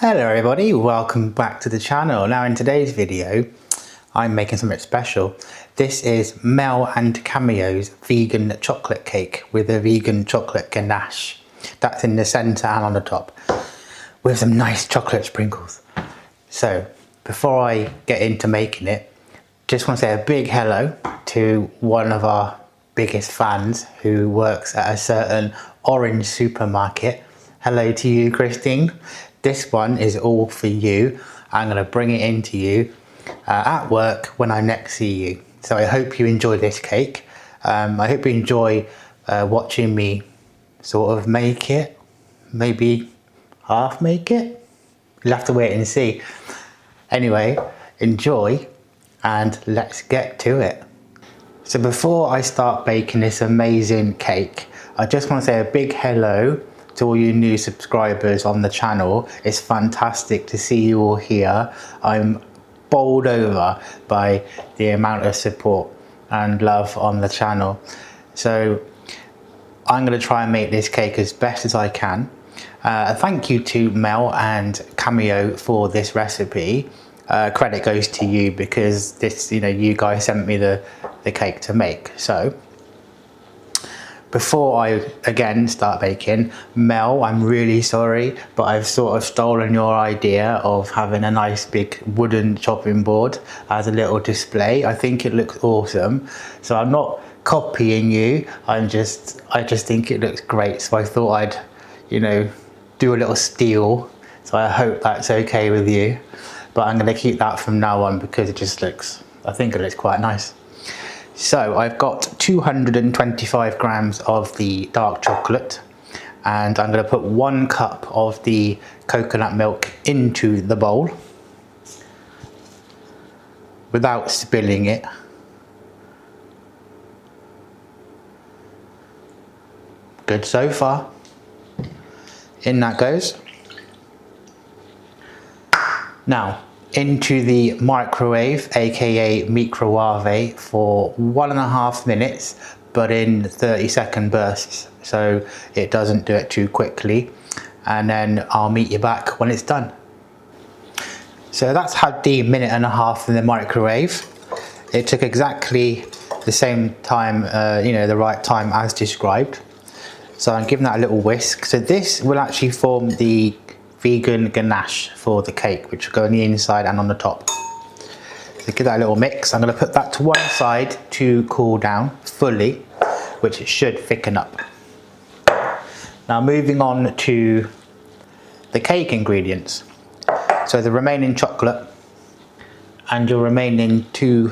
Hello everybody, welcome back to the channel. Now in today's video, I'm making something special. This is Mel and Cameo's vegan chocolate cake with a vegan chocolate ganache. That's in the centre and on the top, with some nice chocolate sprinkles. So, before I get into making it, just want to say a big hello to one of our biggest fans who works at a certain orange supermarket. Hello to you, Christine. This one is all for you. I'm going to bring it into you at work when I next see you. So I hope you enjoy this cake. I hope you enjoy watching me sort of make it, maybe half make it. You'll have to wait and see. Anyway, enjoy and let's get to it. So before I start baking this amazing cake, I just want to say a big hello to all you new subscribers on the channel. It's fantastic to see you all here. I'm bowled over by the amount of support and love on the channel. So I'm going to try and make this cake as best as I can. Thank you to Mel and Cameo for this recipe. Credit goes to you because this, you guys sent me the cake to make. So before I again start baking, Mel, I'm really sorry, but I've sort of stolen your idea of having a nice big wooden chopping board as a little display. I think it looks awesome. So I'm not copying you. I just think it looks great. So I thought I'd, do a little steal. So I hope that's okay with you. But I'm going to keep that from now on because I think it looks quite nice. So I've got 225 grams of the dark chocolate and I'm going to put 1 cup of the coconut milk into the bowl without spilling it. Good so far. In that goes. Now, into the microwave, aka microwave, for 1.5 minutes, but in 30-second bursts, so it doesn't do it too quickly. And then I'll meet you back when it's done. So that's had the 1.5 minutes in the microwave. It took exactly the same time, the right time as described. So I'm giving that a little whisk. So this will actually form the vegan ganache for the cake, which will go on the inside and on the top. So give that a little mix. I'm going to put that to one side to cool down fully, which it should thicken up. Now moving on to the cake ingredients. So the remaining chocolate and your remaining 2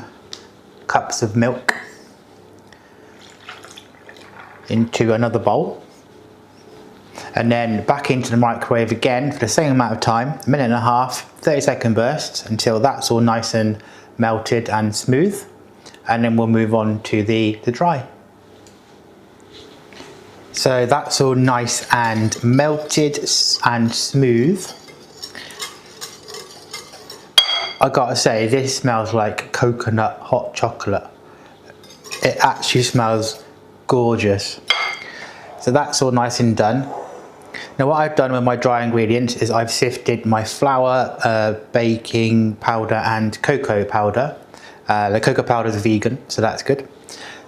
cups of milk into another bowl. And then back into the microwave again for the same amount of time, 1.5 minutes, 30-second bursts until that's all nice and melted and smooth. And then we'll move on to the dry. So that's all nice and melted and smooth. I gotta say, this smells like coconut hot chocolate. It actually smells gorgeous. So that's all nice and done. Now what I've done with my dry ingredients is I've sifted my flour, baking powder and cocoa powder. The cocoa powder is vegan, so that's good.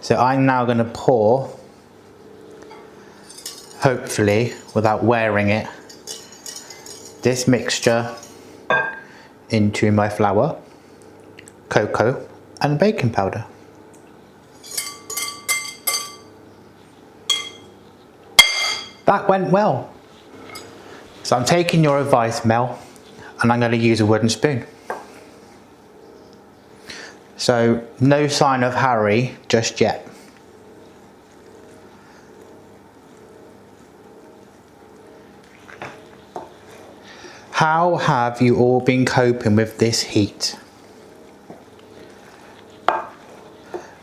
So I'm now going to pour, hopefully without wearing it, this mixture into my flour, cocoa and baking powder. That went well. So I'm taking your advice, Mel, and I'm going to use a wooden spoon. So no sign of Harry just yet. How have you all been coping with this heat?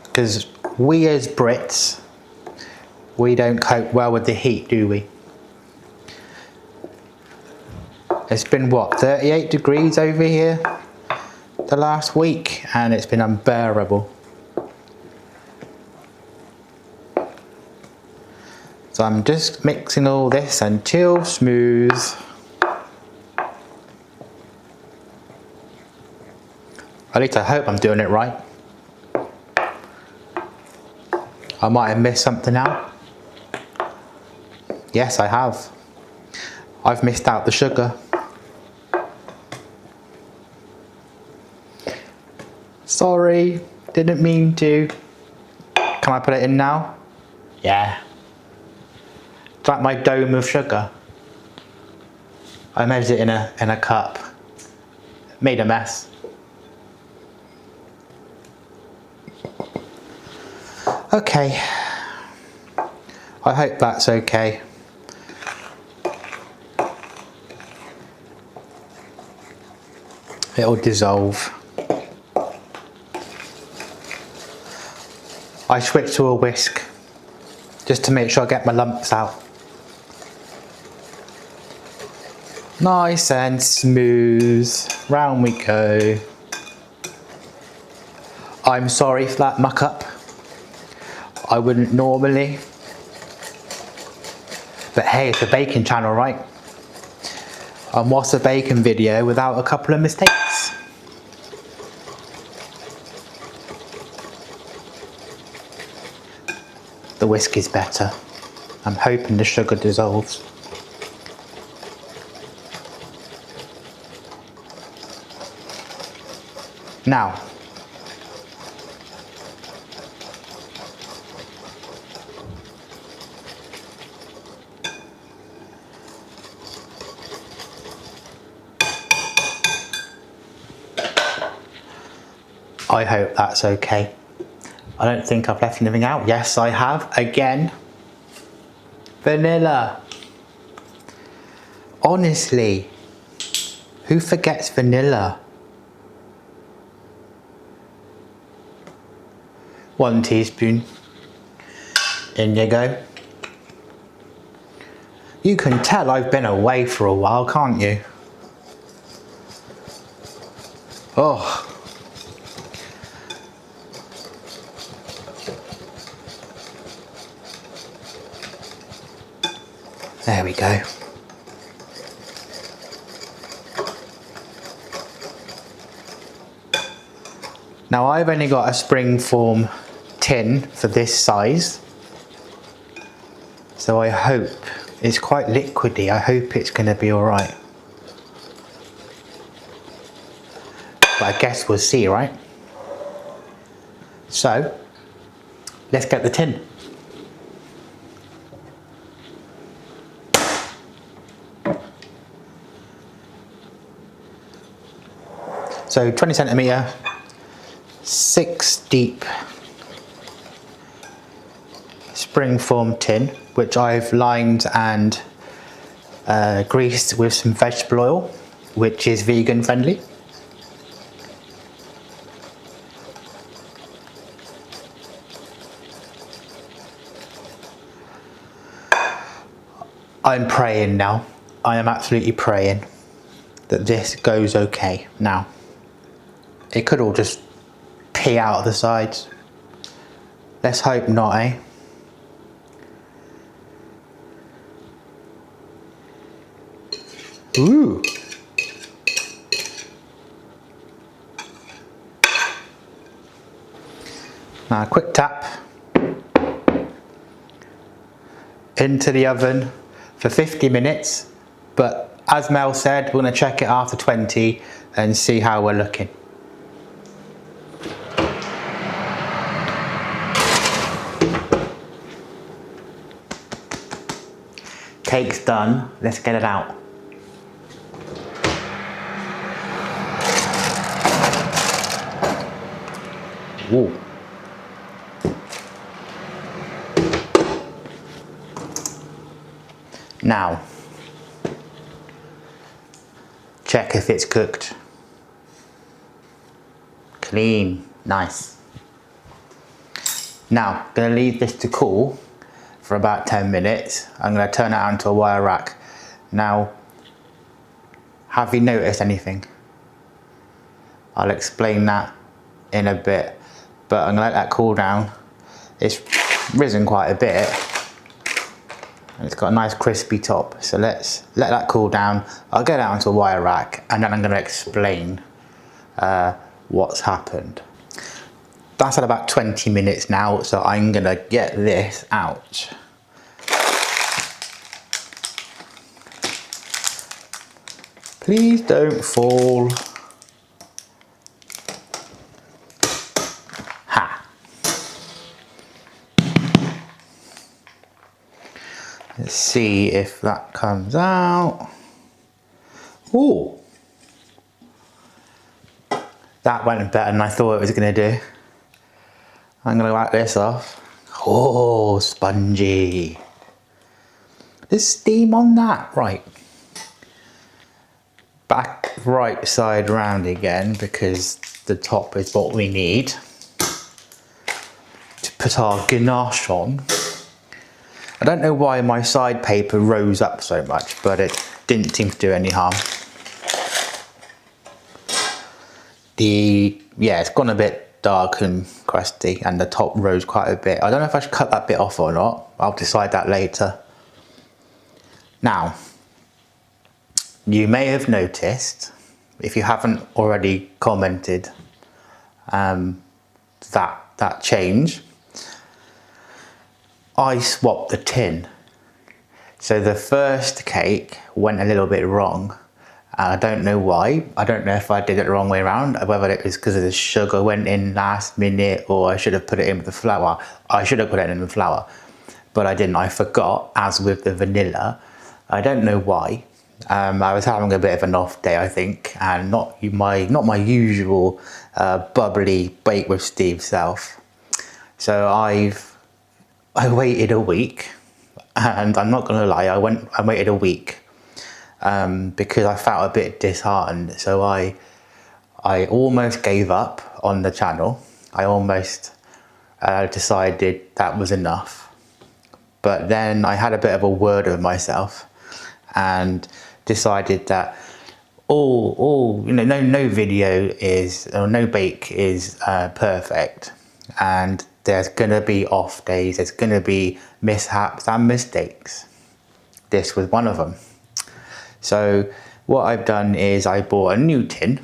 Because we as Brits, we don't cope well with the heat, do we? It's been what, 38 degrees over here the last week, and it's been unbearable. So I'm just mixing all this until smooth. At least I hope I'm doing it right. I might have missed something out. Yes, I have. I've missed out the sugar. Sorry, didn't mean to. Can I put it in now? Yeah. It's like my dome of sugar. I measured it in a cup. Made a mess. Okay. I hope that's okay. It'll dissolve. I switched to a whisk just to make sure I get my lumps out. Nice and smooth. Round we go. I'm sorry for that muck up. I wouldn't normally. But hey, it's a baking channel, right? And what's a baking video without a couple of mistakes? The whisk is better. I'm hoping the sugar dissolves. Now, I hope that's okay. I don't think I've left anything out. Yes, I have. Again. Vanilla. Honestly, who forgets vanilla? 1 teaspoon. In you go. You can tell I've been away for a while, can't you? Oh. There we go. Now I've only got a springform tin for this size, so I hope it's quite liquidy. I hope it's going to be alright. But I guess we'll see, right? So, let's get the tin. So 20 centimetre, 6 deep springform tin, which I've lined and greased with some vegetable oil, which is vegan friendly. I'm praying now. I am absolutely praying that this goes okay now. It could all just pee out of the sides. Let's hope not, eh? Ooh. Now a quick tap into the oven for 50 minutes, but as Mel said, we're going to check it after 20 and see how we're looking. Cake's done, let's get it out. Ooh. Now, check if it's cooked. Clean, nice. Now, gonna leave this to cool for about 10 minutes. I'm gonna turn it onto a wire rack. Now, have you noticed anything? I'll explain that in a bit, but I'm gonna let that cool down. It's risen quite a bit. And it's got a nice crispy top, so let's let that cool down. I'll get it onto a wire rack and then I'm going to explain what's happened. That's at about 20 minutes now, so I'm gonna get this out. Please don't fall. Ha! Let's see if that comes out. Ooh! That went better than I thought it was gonna do. I'm gonna wipe this off. Oh, spongy. There's steam on that, right. Back right side round again, because the top is what we need to put our ganache on. I don't know why my side paper rose up so much, but it didn't seem to do any harm. Yeah, it's gone a bit dark and crusty, and the top rose quite a bit. I don't know if I should cut that bit off or not. I'll decide that later. Now, you may have noticed, if you haven't already commented, that change. I swapped the tin. So the first cake went a little bit wrong. I don't know why. I don't know if I did it the wrong way around, whether it was because of the sugar went in last minute, or I should have put it in with the flour. I should have put it in with flour, but I didn't. I forgot, as with the vanilla. I don't know why. I was having a bit of an off day, I think, and not my usual bubbly bake with Steve self. So I waited a week, and I'm not gonna lie, I waited a week because I felt a bit disheartened. So I almost gave up on the channel. I almost decided that was enough. But then I had a bit of a word with myself and decided that no video is, or no bake is perfect, and there's gonna be off days, there's gonna be mishaps and mistakes. This was one of them. So what I've done is I bought a new tin.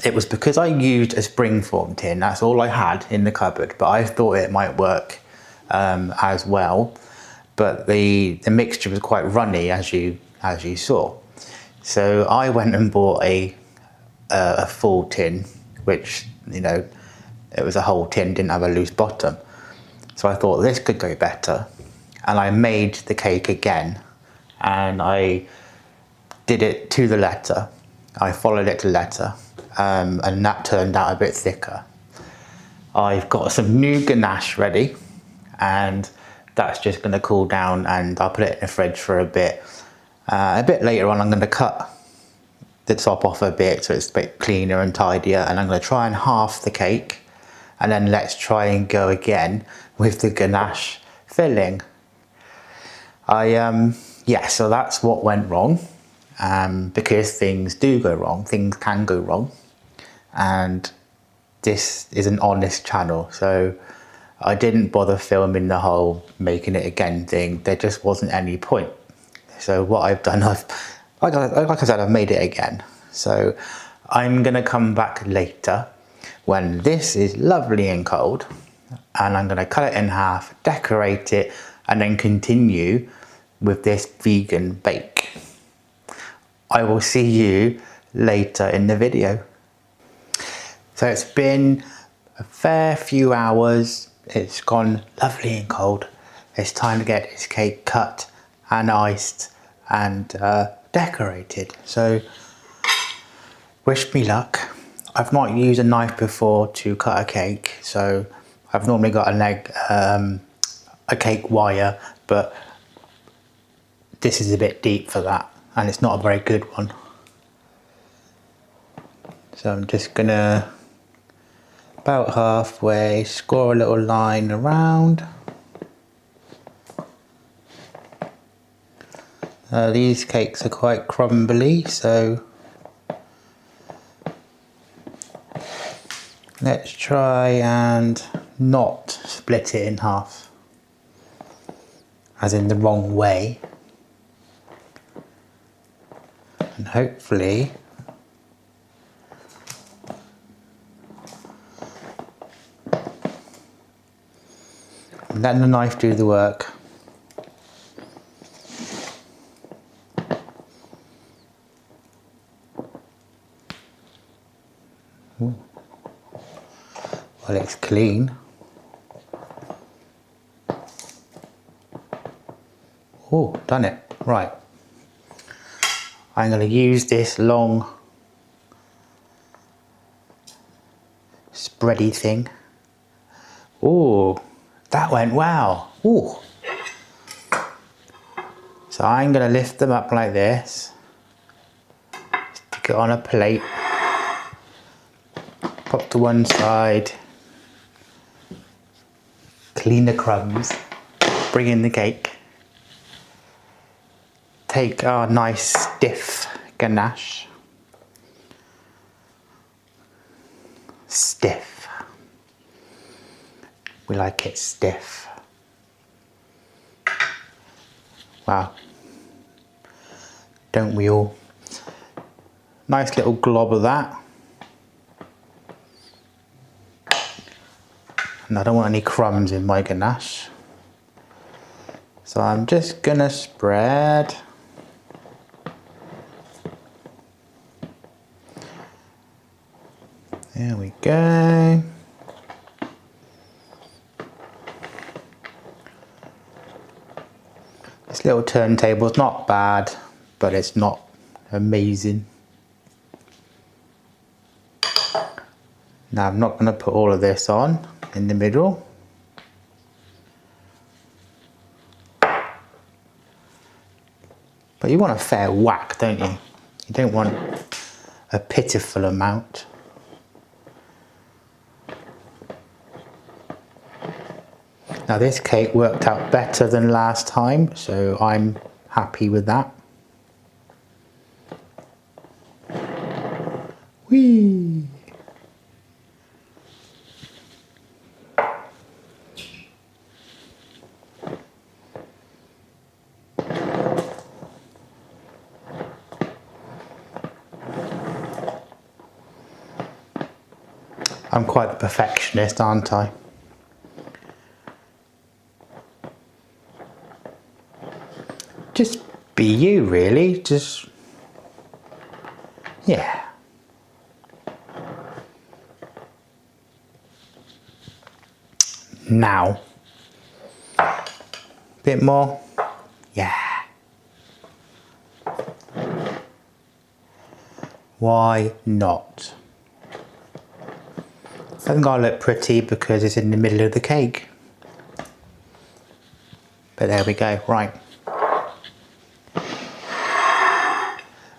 It was because I used a springform tin, that's all I had in the cupboard, but I thought it might work as well. But the mixture was quite runny, as you saw. So I went and bought a full tin, which, it was a whole tin, didn't have a loose bottom. So I thought this could go better. And I made the cake again, and I did it to the letter. I followed it to the letter, and that turned out a bit thicker. I've got some new ganache ready, and that's just going to cool down, and I'll put it in the fridge for a bit. A bit later on, I'm going to cut the top off a bit so it's a bit cleaner and tidier, and I'm going to try and half the cake, and then let's try and go again with the ganache filling. So that's what went wrong, because things do go wrong, things can go wrong, and this is an honest channel, so I didn't bother filming the whole making it again thing. There just wasn't any point. So what I've done, like I said, I've made it again. So I'm gonna come back later when this is lovely and cold, and I'm gonna cut it in half, decorate it, and then continue with this vegan bake. I will see you later in the video. So it's been a fair few hours. It's gone lovely and cold. It's time to get this cake cut and iced and decorated. So wish me luck. I've not used a knife before to cut a cake, so I've normally got a cake wire, but this is a bit deep for that, and it's not a very good one. So I'm just gonna, about halfway, score a little line around. These cakes are quite crumbly, so let's try and not split it in half, as in the wrong way. And hopefully letting the knife do the work. Ooh. Well, it's clean. Oh, done it. Right. I'm going to use this long spready thing. Oh, that went well. Ooh. So I'm going to lift them up like this. Stick it on a plate. Pop to one side. Clean the crumbs. Bring in the cake. Take our nice stiff ganache. Stiff. We like it stiff. Wow. Don't we all? Nice little glob of that. And I don't want any crumbs in my ganache. So I'm just gonna spread. There we go. This little turntable is not bad, but it's not amazing. Now I'm not going to put all of this on in the middle. But you want a fair whack, don't you? You don't want a pitiful amount. Now this cake worked out better than last time, so I'm happy with that. Whee! I'm quite the perfectionist, aren't I? Just be you, really. Just, yeah. Now, bit more, yeah. Why not? Doesn't gotta look pretty because it's in the middle of the cake. But there we go, right.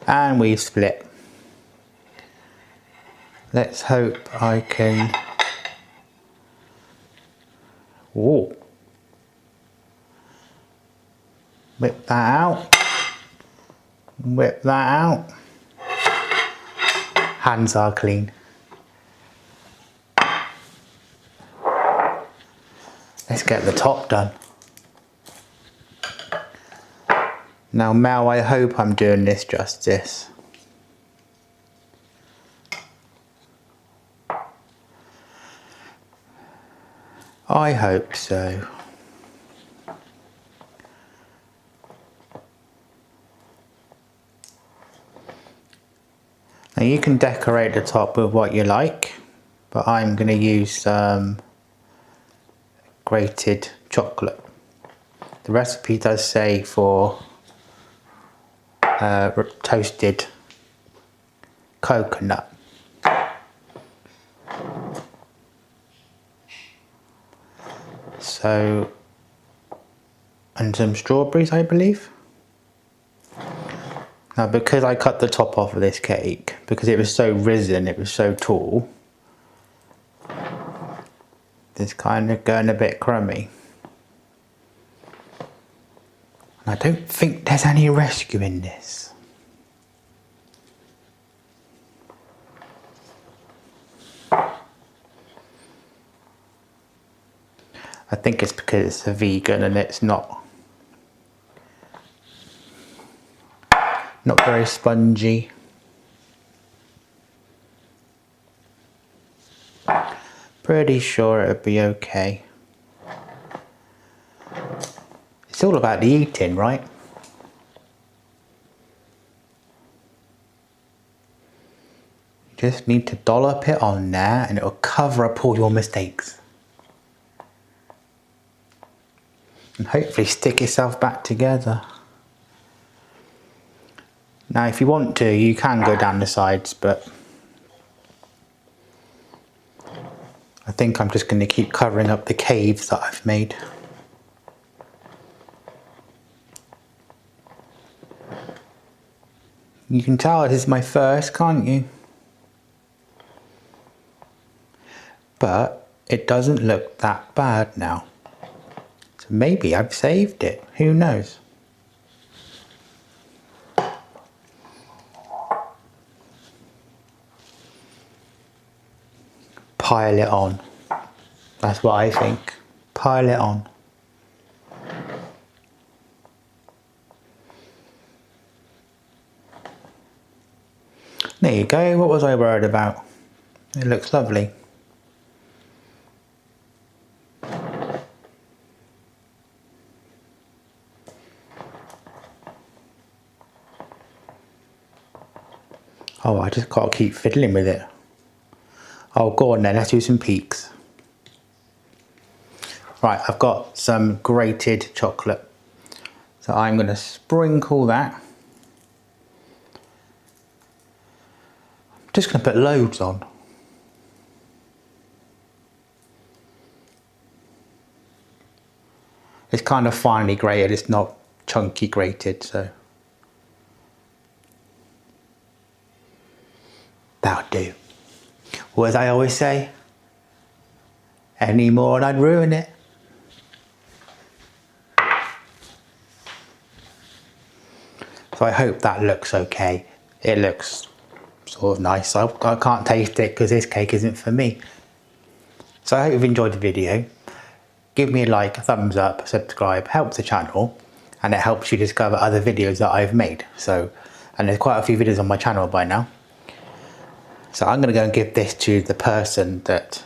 And we've split. Let's hope I can. Whoa. Whip that out. Whip that out. Hands are clean. Let's get the top done. Now Mel, I hope I'm doing this justice. I hope so. Now you can decorate the top with what you like, but I'm going to use some grated chocolate. The recipe does say for toasted coconut. So, and some strawberries, I believe. Now because I cut the top off of this cake, because it was so risen, it was so tall, it's kind of going a bit crummy. And I don't think there's any rescue in this. I think it's because it's a vegan and it's not very spongy. Pretty sure it'll be okay. It's all about the eating, right? You just need to dollop it on there and it'll cover up all your mistakes. And hopefully stick yourself back together. Now if you want to, you can go down the sides, but I think I'm just going to keep covering up the caves that I've made. You can tell this is my first, can't you? But it doesn't look that bad now. So maybe I've saved it, who knows? Pile it on. That's what I think. Pile it on. There you go, what was I worried about? It looks lovely. Oh, I just gotta keep fiddling with it. Oh, go on then, let's do some peaks. Right, I've got some grated chocolate. So I'm gonna sprinkle that. I'm just gonna put loads on. It's kind of finely grated, it's not chunky grated, so. That'll do. Or as I always say, any more and I'd ruin it. So I hope that looks okay. It looks sort of nice. I can't taste it because this cake isn't for me. So I hope you've enjoyed the video. Give me a like, a thumbs up, subscribe, helps the channel, and it helps you discover other videos that I've made. So, and there's quite a few videos on my channel by now. So I'm going to go and give this to the person that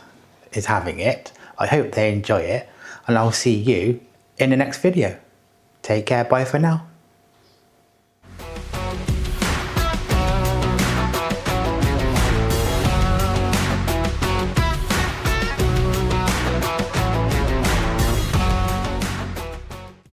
is having it. I hope they enjoy it, and I'll see you in the next video. Take care, bye for now.